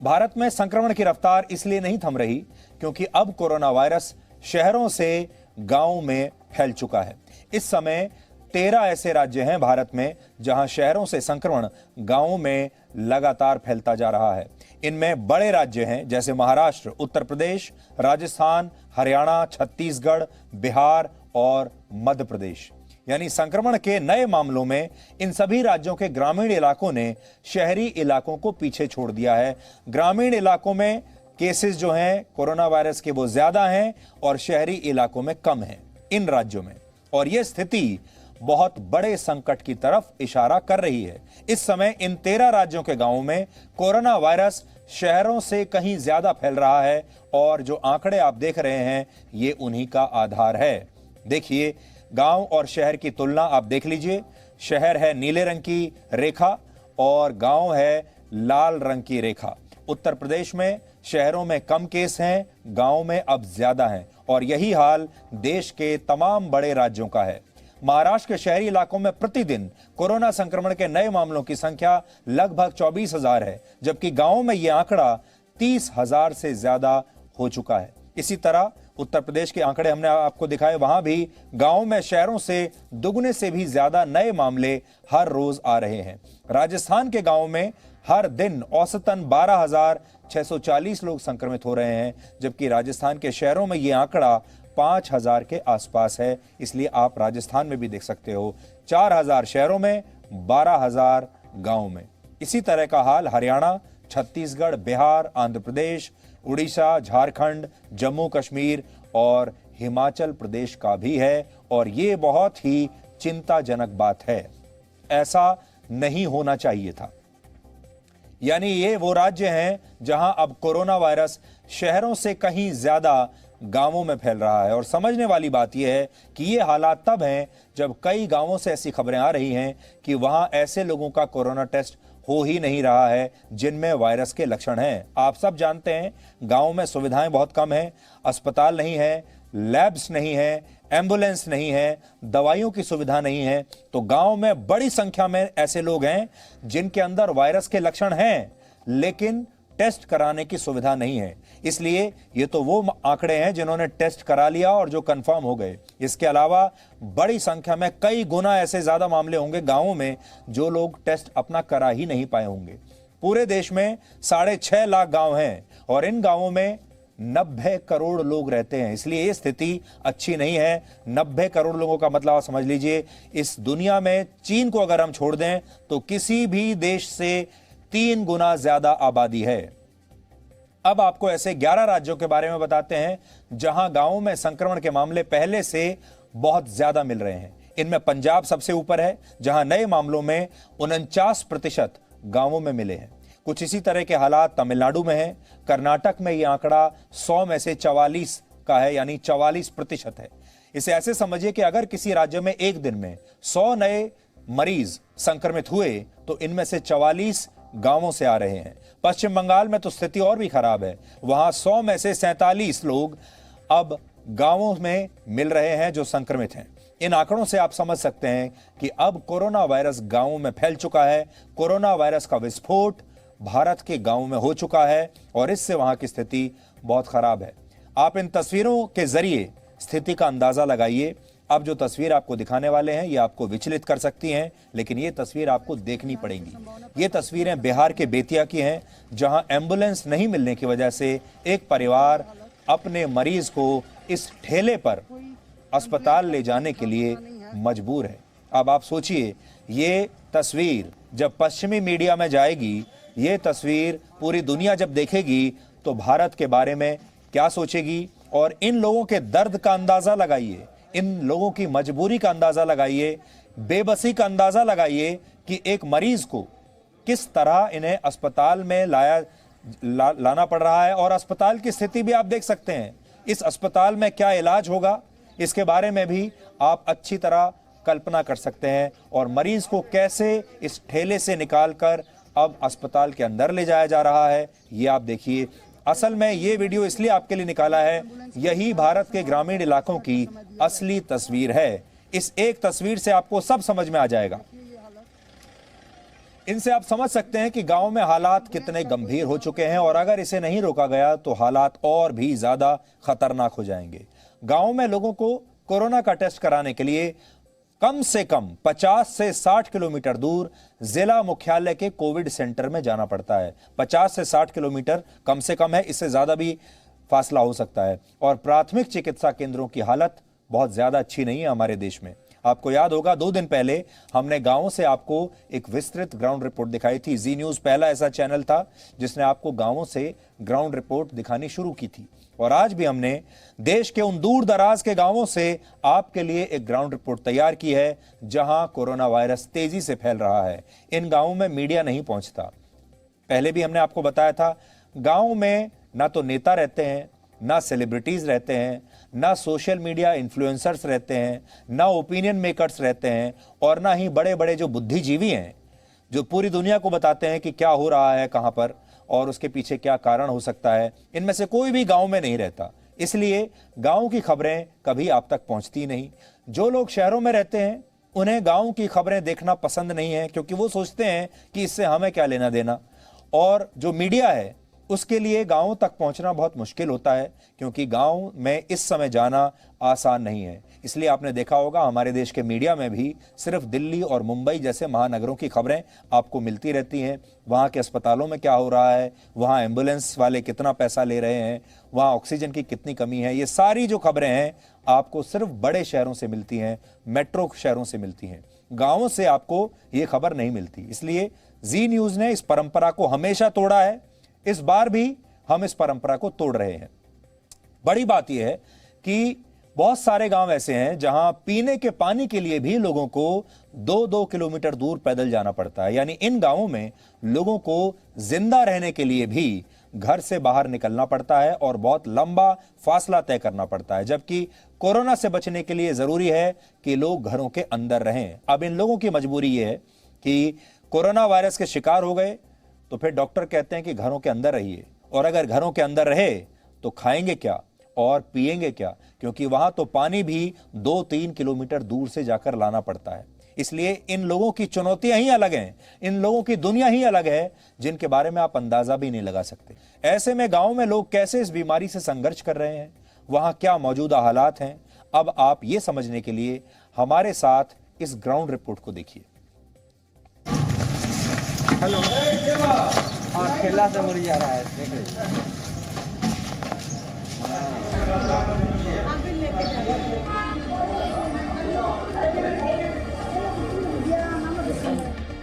भारत में संक्रमण की रफ्तार इसलिए नहीं थम रही क्योंकि अब कोरोना वायरस शहरों से गांवों में फैल चुका है। इस समय 13 ऐसे राज्य हैं भारत में जहां शहरों से संक्रमण गांवों में लगातार फैलता जा रहा है। इनमें बड़े राज्य हैं जैसे महाराष्ट्र, उत्तर प्रदेश, राजस्थान, हरियाणा, छत्तीसगढ़, बिहार और मध्य प्रदेश। यानी संक्रमण के नए मामलों में इन सभी राज्यों के ग्रामीण इलाकों ने शहरी इलाकों को पीछे छोड़ दिया है। ग्रामीण इलाकों में केसेस जो हैं कोरोना वायरस के वो ज्यादा हैं और शहरी इलाकों में कम हैं इन राज्यों में, और यह स्थिति बहुत बड़े संकट की तरफ इशारा कर रही है। इस समय इन 13 राज्यों के गांवों में कोरोना वायरस शहरों से कहीं ज्यादा फैल रहा है और जो आंकड़े आप देख रहे हैं ये उन्हीं का आधार है। देखिए, गांव और शहर की तुलना आप देख लीजिए। शहर है नीले रंग की रेखा और गांव है लाल रंग की रेखा। उत्तर प्रदेश में शहरों में कम केस हैं, गांव में अब ज्यादा हैं, और यही हाल देश के तमाम बड़े राज्यों का है। महाराष्ट्र के शहरी इलाकों में प्रतिदिन कोरोना संक्रमण के नए मामलों की संख्या लगभग 24,000 है, जबकि गांवों में यह आंकड़ा 30,000 से ज्यादा हो चुका है। इसी तरह उत्तर प्रदेश के आंकड़े हमने आपको दिखाए, वहां भी गांवों में शहरों से दुगने से भी ज्यादा नए मामले हर रोज आ रहे हैं। राजस्थान के गांवों में हर दिन औसतन 12,640 लोग संक्रमित हो रहे हैं, जबकि राजस्थान के शहरों में यह आंकड़ा 5,000 के आसपास है। इसलिए आप राजस्थान में भी देख सकते हो 4,000 शहरों में, 12,000 गांव में। इसी तरह का हाल हरियाणा, छत्तीसगढ़, बिहार, आंध्र प्रदेश, उड़ीसा, झारखंड, जम्मू कश्मीर और हिमाचल प्रदेश का भी है, और ये बहुत ही चिंताजनक बात है। ऐसा नहीं होना चाहिए था। यानी ये वो राज्य हैं जहां अब कोरोना वायरस शहरों से कहीं ज्यादा गांवों में फैल रहा है। और समझने वाली बात यह है कि ये हालात तब हैं जब कई गांवों से ऐसी खबरें आ रही हैं कि वहां ऐसे लोगों का कोरोना टेस्ट हो ही नहीं रहा है जिनमें वायरस के लक्षण हैं। आप सब जानते हैं गांवों में सुविधाएं बहुत कम हैं, अस्पताल नहीं है, लैब्स नहीं है, एम्बुलेंस नहीं है, दवाइयों की सुविधा नहीं है। तो गांव में बड़ी संख्या में ऐसे लोग हैं जिनके अंदर वायरस के लक्षण हैं लेकिन टेस्ट कराने की सुविधा नहीं है। इसलिए ये तो वो आंकड़े हैं जिन्होंने टेस्ट करा लिया और जो कंफर्म हो गए। इसके अलावा बड़ी संख्या में कई गुना ऐसे ज्यादा मामले होंगे गांवों में जो लोग टेस्ट अपना करा ही नहीं पाए होंगे। पूरे देश में 6.5 लाख गांव हैं और इन गांवों में 90 करोड़ लोग रहते हैं। इसलिए ये स्थिति अच्छी नहीं है। 90 करोड़ लोगों का मतलब आप समझ लीजिए, इस दुनिया में चीन को अगर हम छोड़ दें तो किसी भी देश से 3 गुना ज्यादा आबादी है। अब आपको ऐसे 11 राज्यों के बारे में बताते हैं जहां गांवों में संक्रमण के मामले पहले से बहुत ज्यादा मिल रहे हैं। इनमें पंजाब सबसे ऊपर है जहां नए मामलों में 49% गांवों में मिले हैं। कुछ इसी तरह के हालात तमिलनाडु में है। कर्नाटक में यह आंकड़ा 100 में से 44 का है, यानी 44% है। इसे ऐसे समझिए कि अगर किसी राज्य में एक दिन में 100 नए मरीज संक्रमित हुए तो इनमें से 44 गांवों से आ रहे हैं। पश्चिम बंगाल में तो स्थिति और भी खराब है। वहां 100 में से 47 लोग अब गांवों में मिल रहे हैं जो संक्रमित हैं। इन आंकड़ों से आप समझ सकते हैं कि अब कोरोना वायरस गांवों में फैल चुका है। कोरोना वायरस का विस्फोट भारत के गांवों में हो चुका है और इससे वहां की स्थिति बहुत खराब है। आप इन तस्वीरों के जरिए स्थिति का अंदाजा लगाइए। अब जो तस्वीर आपको दिखाने वाले हैं ये आपको विचलित कर सकती हैं, लेकिन ये तस्वीर आपको देखनी पड़ेगी। ये तस्वीरें बिहार के बेतिया की हैं जहां एम्बुलेंस नहीं मिलने की वजह से एक परिवार अपने मरीज को इस ठेले पर अस्पताल ले जाने के लिए मजबूर है। अब आप सोचिए, ये तस्वीर जब पश्चिमी मीडिया में जाएगी, ये तस्वीर पूरी दुनिया जब देखेगी तो भारत के बारे में क्या सोचेगी। और इन लोगों के दर्द का अंदाजा लगाइए, इन लोगों की मजबूरी का अंदाजा लगाइए, बेबसी का अंदाजा लगाइए कि एक मरीज को किस तरह इन्हें अस्पताल में लाना पड़ रहा है। और अस्पताल की स्थिति भी आप देख सकते हैं। इस अस्पताल में क्या इलाज होगा इसके बारे में भी आप अच्छी तरह कल्पना कर सकते हैं। और मरीज को कैसे इस ठेले से निकालकर अब अस्पताल के अंदर ले जाया जा रहा है ये आप देखिए। असल में ये वीडियो इसलिए आपके लिए निकाला है, यही भारत के ग्रामीण इलाकों की असली तस्वीर है। इस एक तस्वीर से आपको सब समझ में आ जाएगा। इनसे आप समझ सकते हैं कि गांव में हालात कितने गंभीर हो चुके हैं और अगर इसे नहीं रोका गया तो हालात और भी ज्यादा खतरनाक हो जाएंगे। गांव में लोगों को कोरोना का टेस्ट कराने के लिए कम से कम 50 से 60 किलोमीटर दूर जिला मुख्यालय के कोविड सेंटर में जाना पड़ता है। 50 से 60 किलोमीटर कम से कम है, इससे ज्यादा भी फासला हो सकता है। और प्राथमिक चिकित्सा केंद्रों की हालत बहुत ज्यादा अच्छी नहीं है हमारे देश में। आपको याद होगा 2 दिन पहले हमने गांवों से आपको एक विस्तृत ग्राउंड रिपोर्ट दिखाई थी। जी न्यूज पहला ऐसा चैनल था जिसने आपको गांवों से ग्राउंड रिपोर्ट दिखानी शुरू की थी। और आज भी हमने देश के उन दूर दराज के गांवों से आपके लिए एक ग्राउंड रिपोर्ट तैयार की है जहां कोरोना वायरस तेजी से फैल रहा है। इन गांवों में मीडिया नहीं पहुंचता। पहले भी हमने आपको बताया था, गांव में ना तो नेता रहते हैं, ना सेलिब्रिटीज रहते हैं, ना सोशल मीडिया इन्फ्लुएंसर्स रहते हैं, ना ओपिनियन मेकर्स रहते हैं और ना ही बड़े बड़े जो बुद्धिजीवी हैं जो पूरी दुनिया को बताते हैं कि क्या हो रहा है कहां पर और उसके पीछे क्या कारण हो सकता है। इनमें से कोई भी गांव में नहीं रहता, इसलिए गांव की खबरें कभी आप तक पहुंचती नहीं। जो लोग शहरों में रहते हैं उन्हें गांव की खबरें देखना पसंद नहीं है, क्योंकि वो सोचते हैं कि इससे हमें क्या लेना देना। और जो मीडिया है उसके लिए गांवों तक पहुंचना बहुत मुश्किल होता है, क्योंकि गांव में इस समय जाना आसान नहीं है। इसलिए आपने देखा होगा हमारे देश के मीडिया में भी सिर्फ दिल्ली और मुंबई जैसे महानगरों की खबरें आपको मिलती रहती हैं। वहाँ के अस्पतालों में क्या हो रहा है, वहाँ एम्बुलेंस वाले कितना पैसा ले रहे हैं, वहाँ ऑक्सीजन की कितनी कमी है, ये सारी जो खबरें हैं आपको सिर्फ बड़े शहरों से मिलती हैं, मेट्रो शहरों से मिलती हैं। गाँवों से आपको ये खबर नहीं मिलती। इसलिए जी न्यूज़ ने इस परंपरा को हमेशा तोड़ा है, इस बार भी हम इस परंपरा को तोड़ रहे हैं। बड़ी बात यह है कि बहुत सारे गांव ऐसे हैं जहां पीने के पानी के लिए भी लोगों को 2-2 किलोमीटर दूर पैदल जाना पड़ता है। यानी इन गांवों में लोगों को जिंदा रहने के लिए भी घर से बाहर निकलना पड़ता है और बहुत लंबा फासला तय करना पड़ता है, जबकि कोरोना से बचने के लिए जरूरी है कि लोग घरों के अंदर रहें। अब इन लोगों की मजबूरी यह है कि कोरोना वायरस के शिकार हो गए तो फिर डॉक्टर कहते हैं कि घरों के अंदर रहिए, और अगर घरों के अंदर रहे तो खाएंगे क्या और पिएंगे क्या, क्योंकि वहां तो पानी भी 2-3 किलोमीटर दूर से जाकर लाना पड़ता है। इसलिए इन लोगों की चुनौतियां ही अलग हैं, इन लोगों की दुनिया ही अलग है जिनके बारे में आप अंदाजा भी नहीं लगा सकते। ऐसे में गांव में लोग कैसे इस बीमारी से संघर्ष कर रहे हैं, वहां क्या मौजूदा हालात हैं, अब आप ये समझने के लिए हमारे साथ इस ग्राउंड रिपोर्ट को देखिए। हेलो, हाँ ठेला से मुड़ी जा रहा है, देखिए।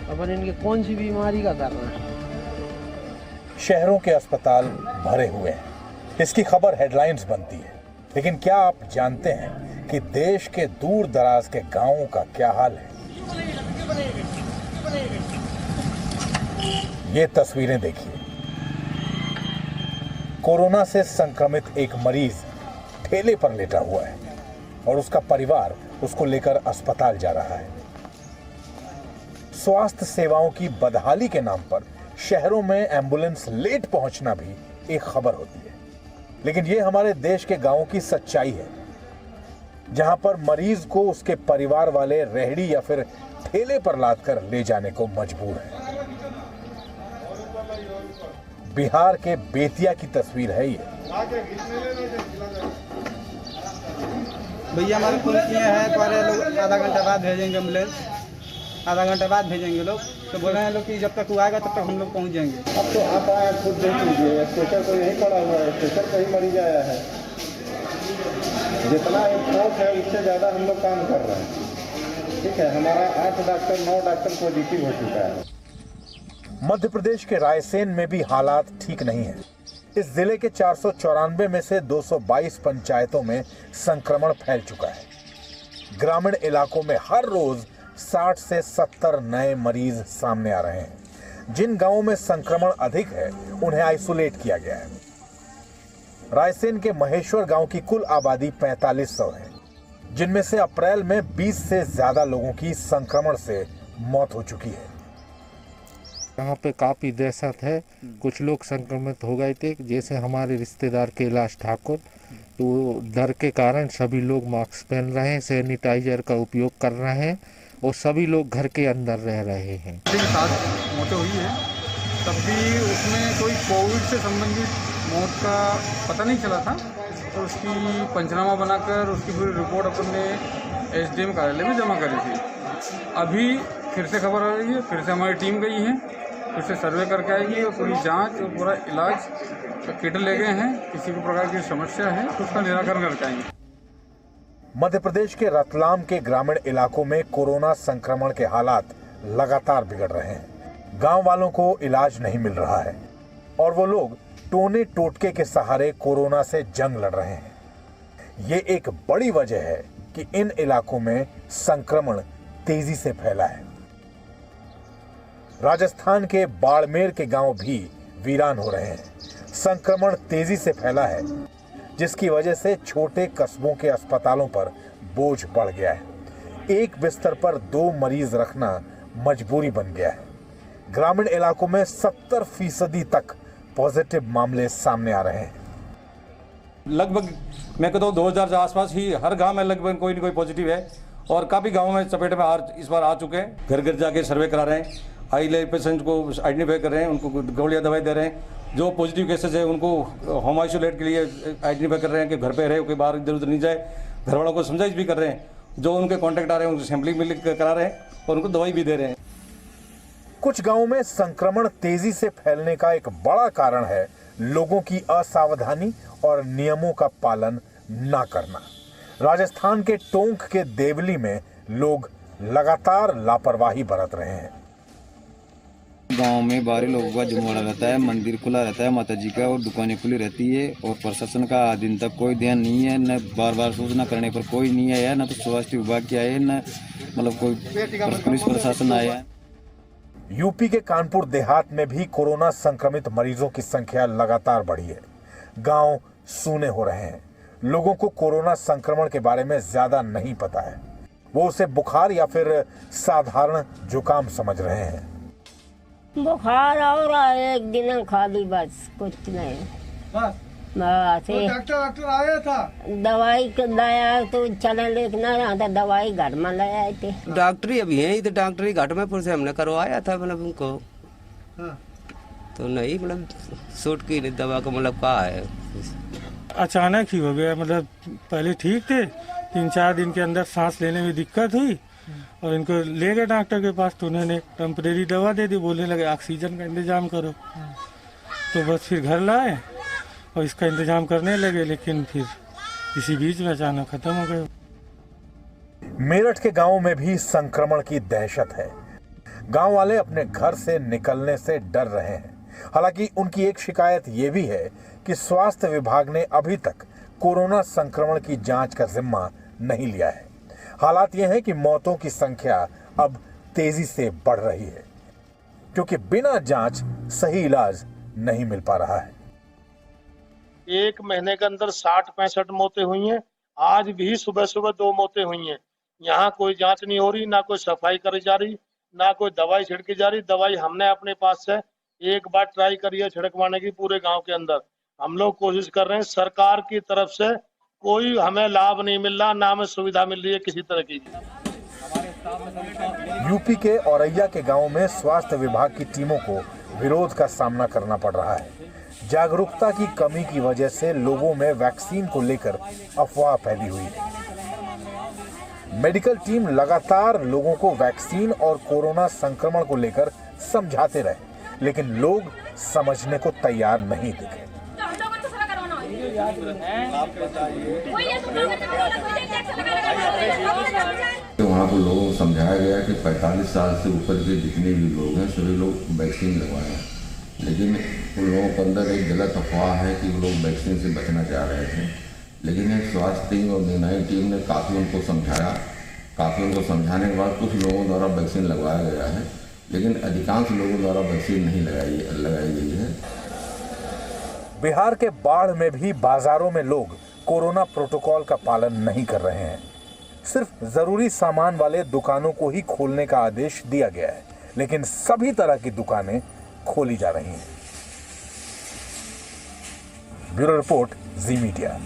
अपन इनके कौन सी बीमारी का कर रहे हैं। शहरों के अस्पताल भरे हुए हैं, इसकी खबर हेडलाइंस बनती है, लेकिन क्या आप जानते हैं कि देश के दूर दराज के गांवों का क्या हाल है? ये तस्वीरें देखिए। कोरोना से संक्रमित एक मरीज ठेले पर लेटा हुआ है और उसका परिवार उसको लेकर अस्पताल जा रहा है। स्वास्थ्य सेवाओं की बदहाली के नाम पर शहरों में एम्बुलेंस लेट पहुंचना भी एक खबर होती है, लेकिन ये हमारे देश के गांवों की सच्चाई है, जहां पर मरीज को उसके परिवार वाले रेहड़ी या फिर ठेले पर लादकर ले जाने को मजबूर है। बिहार के बेतिया की तस्वीर है ये। भैया हमारे फोन किए हैं, तुम्हारे लोग आधा घंटा बाद भेजेंगे एम्बुलेंस, आधा घंटा बाद भेजेंगे लोग, तो बोल रहे हैं लोग कि जब तक वो आएगा तब तक हम लोग पहुंच जाएंगे। अब तो आप आए खुद देख लीजिए, स्टेशन तो यहीं पड़ा हुआ है, स्टेशन पर ही मरीज आया है। जितना फोर्स है उससे ज़्यादा हम लोग काम कर रहे हैं। ठीक है, हमारा 8 डॉक्टर 9 डॉक्टर पॉजिटिव हो चुका है। मध्य प्रदेश के रायसेन में भी हालात ठीक नहीं है। इस जिले के 494 में से 222 पंचायतों में संक्रमण फैल चुका है। ग्रामीण इलाकों में हर रोज 60 से 70 नए मरीज सामने आ रहे हैं। जिन गांवों में संक्रमण अधिक है उन्हें आइसोलेट किया गया है। रायसेन के महेश्वर गांव की कुल आबादी 4500 है, जिनमें से अप्रैल में 20 से ज्यादा लोगों की संक्रमण से मौत हो चुकी है। यहाँ पे काफ़ी दहशत है। कुछ लोग संक्रमित हो गए थे, जैसे हमारे रिश्तेदार कैलाश ठाकुर, तो डर के कारण सभी लोग मास्क पहन रहे हैं, सैनिटाइजर का उपयोग कर रहे हैं और सभी लोग घर के अंदर रह रहे हैं। 7 मौतें हुई है, तब भी उसमें कोई कोविड से संबंधित मौत का पता नहीं चला था, तो उसकी पंचनामा बनाकर उसकी पूरी रिपोर्ट अपन ने एसडीएम कार्यालय में जमा करी थी। अभी फिर से खबर आ रही है, फिर से हमारी टीम गई है, फिर से सर्वे करके आएगी और पूरी जांच और पूरा इलाज किट ले गए हैं। किसी भी प्रकार की समस्या है तो उसका निराकरण करके आएंगे। मध्य प्रदेश के रतलाम के ग्रामीण इलाकों में कोरोना संक्रमण के हालात लगातार बिगड़ रहे हैं। गांव वालों को इलाज नहीं मिल रहा है और वो लोग टोने टोटके के सहारे कोरोना से जंग लड़ रहे हैं। ये एक बड़ी वजह है कि इन इलाकों में संक्रमण तेजी से फैला है। राजस्थान के बाड़मेर के गांव भी वीरान हो रहे हैं। संक्रमण तेजी से फैला है, जिसकी वजह से छोटे कस्बों के अस्पतालों पर बोझ बढ़ गया है। एक बिस्तर पर 2 मरीज रखना मजबूरी बन गया है। ग्रामीण इलाकों में 70% तक पॉजिटिव मामले सामने आ रहे हैं। लगभग मैं कहता हूँ 2000 के आसपास ही हर गांव में लगभग कोई न कोई पॉजिटिव है और काफ़ी गांवों में चपेट में इस बार आ चुके हैं। घर घर जाके सर्वे करा रहे हैं, हाई लेवल पेशेंट को आइडेंटिफाई कर रहे हैं, उनको गोलियां दवाई दे रहे हैं। जो पॉजिटिव केसेस है उनको होम आइसोलेट के लिए आइडेंटिफाई कर रहे हैं कि घर पे रहे, कोई बाहर इधर उधर नहीं जाए। घर वालों को समझाइश भी कर रहे हैं, जो उनके कॉन्टैक्ट आ रहे हैं उनको सैंपलिंग भी करा रहे हैं और उनको दवाई भी दे रहे हैं। कुछ गांवों में संक्रमण तेजी से फैलने का एक बड़ा कारण है लोगों की असावधानी और नियमों का पालन ना करना। राजस्थान के टोंक के देवली में लोग लगातार लापरवाही बरत रहे हैं। गांव में बाहरी लोगों का जमावड़ा रहता है, मंदिर खुला रहता है माता जी का और दुकानें खुली रहती है और प्रशासन का आज दिन तक कोई ध्यान नहीं है। न बार बार सूचना करने पर कोई नहीं आया, न तो स्वास्थ्य विभाग के आए, न मतलब कोई पुलिस प्रशासन आया। यूपी के कानपुर देहात में भी कोरोना संक्रमित मरीजों की संख्या लगातार बढ़ी है। गांव सूने हो रहे हैं। लोगों को कोरोना संक्रमण के बारे में ज्यादा नहीं पता है। वो उसे बुखार या फिर साधारण जुकाम समझ रहे हैं। बुखार और एक दिन खाली, बस कुछ नहीं। बस डॉक्टर आया था, दवाई लाया तो चले, लेकिन यहाँ दवाई घर में ले आए थे। डॉक्टरी अभी है इधर, डॉक्टरी घाट में पुर से हमने करवाया था, मतलब उनको तो नहीं, मतलब सूट की दवा का मतलब कहा है। अचानक ही हो गया, मतलब पहले ठीक थे, 3-4 दिन के अंदर सांस लेने में दिक्कत हुई और इनको ले गए डॉक्टर के पास, तो उन्होंने टेम्परेरी दवा दे दी, बोलने लगे ऑक्सीजन का इंतजाम करो। तो बस फिर घर लाए और इसका इंतजाम करने लगे, लेकिन फिर इसी बीच में अचानक खत्म हो गए। मेरठ के गांवों में भी संक्रमण की दहशत है। गांव वाले अपने घर से निकलने से डर रहे हैं। हालांकि उनकी एक शिकायत ये भी है कि स्वास्थ्य विभाग ने अभी तक कोरोना संक्रमण की जांच का जिम्मा नहीं लिया है। हालात ये है कि मौतों की संख्या अब तेजी से बढ़ रही है, क्योंकि बिना जांच सही इलाज नहीं मिल पा रहा है। 1 महीने के अंदर 60-65 मौतें हुई हैं। आज भी सुबह सुबह 2 मौतें हुई हैं। यहाँ कोई जांच नहीं हो रही, ना कोई सफाई करी जा रही, ना कोई दवाई छिड़की जा रही। दवाई हमने अपने पास से एक बार ट्राई करी है छिड़कवाने की पूरे गांव के अंदर। हम लोग कोशिश कर रहे हैं, सरकार की तरफ से कोई हमें लाभ नहीं मिल रहा, ना हमें सुविधा मिल रही है किसी तरह की। यूपी के औरैया के गांव में स्वास्थ्य विभाग की टीमों को विरोध का सामना करना पड़ रहा है। जागरूकता की कमी की वजह से लोगों में वैक्सीन को लेकर अफवाह फैली हुई है। मेडिकल टीम लगातार लोगों को वैक्सीन और कोरोना संक्रमण को लेकर समझाते रहे, लेकिन लोग समझने को तैयार नहीं दिखे। वहाँ को लोगों को समझाया गया कि 45 साल से ऊपर के जितने भी लोग हैं सभी लोग वैक्सीन लगवाएं, लेकिन उन लोगों के अंदर एक गलत अफवाह है कि वो लोग वैक्सीन से बचना चाह रहे थे। लेकिन एक स्वास्थ्य टीम और निर्णायक टीम ने काफ़ी उनको समझाया। काफ़ी उनको समझाने के बाद कुछ लोगों द्वारा वैक्सीन लगवाया गया है, लेकिन अधिकांश लोगों द्वारा वैक्सीन नहीं लगाई गई है। बिहार के बाढ़ में भी बाजारों में लोग कोरोना प्रोटोकॉल का पालन नहीं कर रहे हैं। सिर्फ जरूरी सामान वाले दुकानों को ही खोलने का आदेश दिया गया है, लेकिन सभी तरह की दुकानें खोली जा रही हैं। ब्यूरो रिपोर्ट, जी मीडिया।